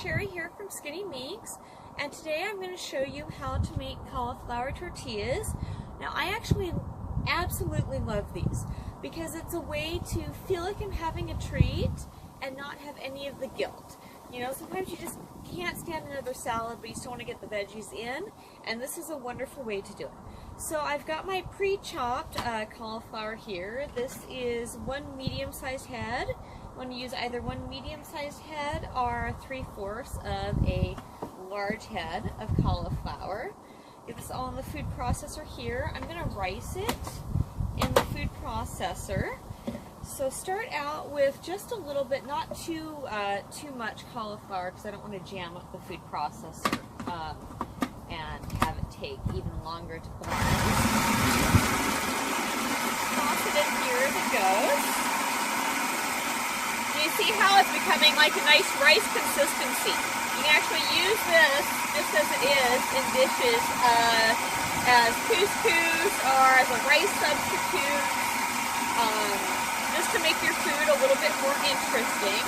Sherry here from Skinny Minx, and today I'm going to show you how to make cauliflower tortillas. Now I actually absolutely love these because it's a way to feel like I'm having a treat and not have any of the guilt. You know, sometimes you just can't stand another salad, but you still want to get the veggies in, and this is a wonderful way to do it. So I've got my pre-chopped cauliflower here. This is one medium-sized head. I'm going to use either one medium-sized head or 3/4 of a large head of cauliflower. Get this all in the food processor here. I'm going to rice it in the food processor. So start out with just a little bit, not too much cauliflower, because I don't want to jam up the food processor and have it take even longer to blend. Toss it in here as it goes. You see how it's becoming like a nice rice consistency. You can actually use this just as it is in dishes as couscous or as a rice substitute, just to make your food a little bit more interesting.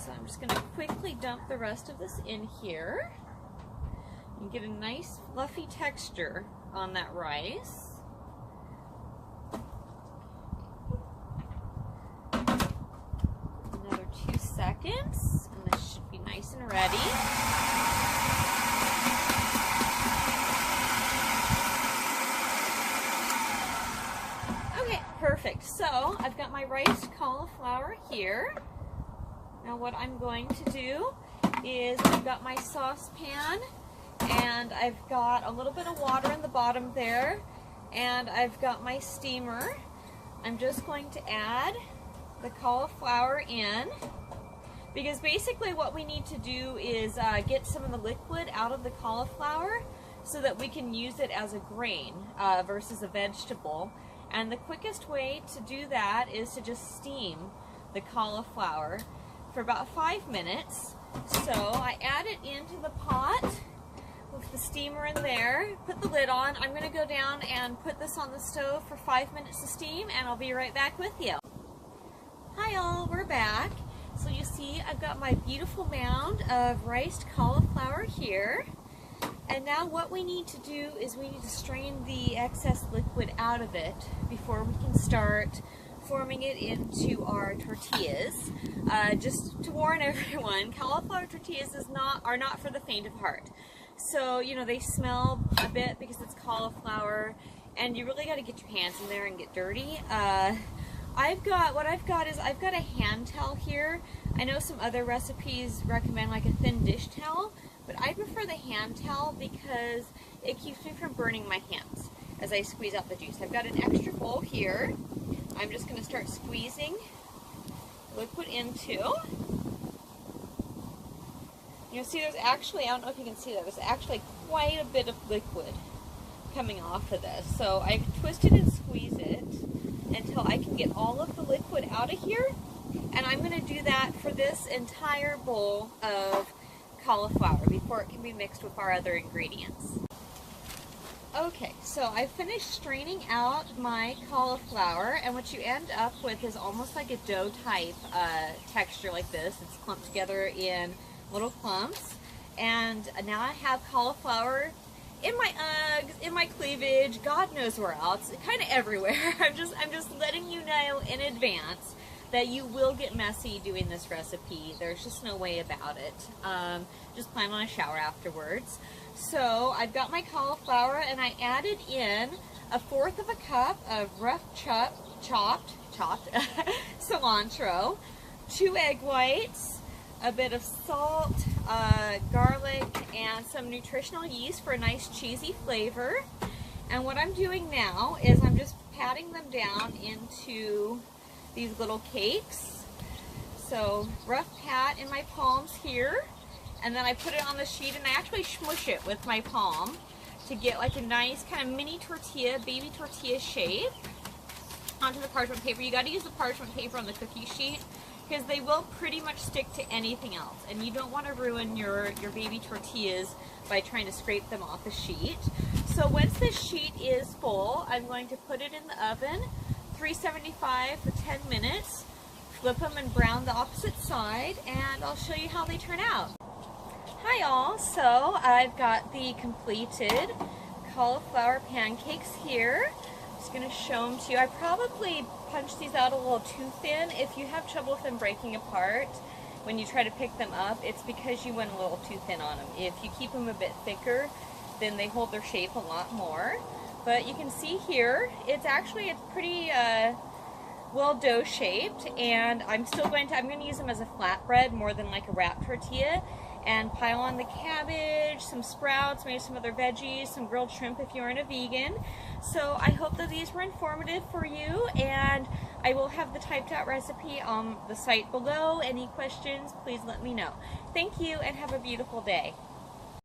So I'm just going to quickly dump the rest of this in here. You get a nice fluffy texture on that rice. Another 2 seconds, and this should be nice and ready. Okay, perfect. So I've got my riced cauliflower here. Now what I'm going to do is I've got my saucepan, and I've got a little bit of water in the bottom there, and I've got my steamer. I'm just going to add the cauliflower in, because basically what we need to do is get some of the liquid out of the cauliflower so that we can use it as a grain versus a vegetable. And the quickest way to do that is to just steam the cauliflower for about 5 minutes. So I add it into the pot with the steamer in there, put the lid on. I'm going to go down and put this on the stove for 5 minutes to steam, and I'll be right back with you. Hi all, we're back. So you see I've got my beautiful mound of riced cauliflower here, and now what we need to do is we need to strain the excess liquid out of it before we can start forming it into our tortillas. Just to warn everyone, cauliflower tortillas are not for the faint of heart. So, you know, they smell a bit because it's cauliflower, and you really got to get your hands in there and get dirty. What I've got is I've got a hand towel here. I know some other recipes recommend like a thin dish towel, but I prefer the hand towel because it keeps me from burning my hands as I squeeze out the juice. I've got an extra bowl here. I'm just going to start squeezing liquid into. You'll see there's actually, I don't know if you can see that, there's actually quite a bit of liquid coming off of this. So I twist it and squeeze it until I can get all of the liquid out of here. And I'm going to do that for this entire bowl of cauliflower before it can be mixed with our other ingredients. Okay, so I finished straining out my cauliflower, and what you end up with is almost like a dough type texture like this. It's clumped together in little clumps, and now I have cauliflower in my Uggs, in my cleavage, God knows where else, kind of everywhere. I'm just letting you know in advance that you will get messy doing this recipe. There's just no way about it. Just plan on a shower afterwards. So I've got my cauliflower, and I added in 1/4 of a cup of rough chopped cilantro, 2 egg whites, a bit of salt, garlic, and some nutritional yeast for a nice cheesy flavor. And what I'm doing now is I'm just patting them down into these little cakes. So rough pat in my palms here, and then I put it on the sheet, and I actually smush it with my palm to get like a nice kind of mini tortilla, baby tortilla shape onto the parchment paper. You got to use the parchment paper on the cookie sheet because they will pretty much stick to anything else, and you don't want to ruin your baby tortillas by trying to scrape them off the sheet. So once this sheet is full, I'm going to put it in the oven, 375 for 10 minutes, flip them and brown the opposite side, and I'll show you how they turn out. Hi all, so I've got the completed cauliflower pancakes here. I'm just going to show them to you. I probably punched these out a little too thin. If you have trouble with them breaking apart when you try to pick them up, it's because you went a little too thin on them. If you keep them a bit thicker, then they hold their shape a lot more. But you can see here, it's pretty well dough shaped, and I'm going to use them as a flatbread more than like a wrap tortilla, and pile on the cabbage, some sprouts, maybe some other veggies, some grilled shrimp if you aren't a vegan. So I hope that these were informative for you, and I will have the typed out recipe on the site below. Any questions, please let me know. Thank you, and have a beautiful day.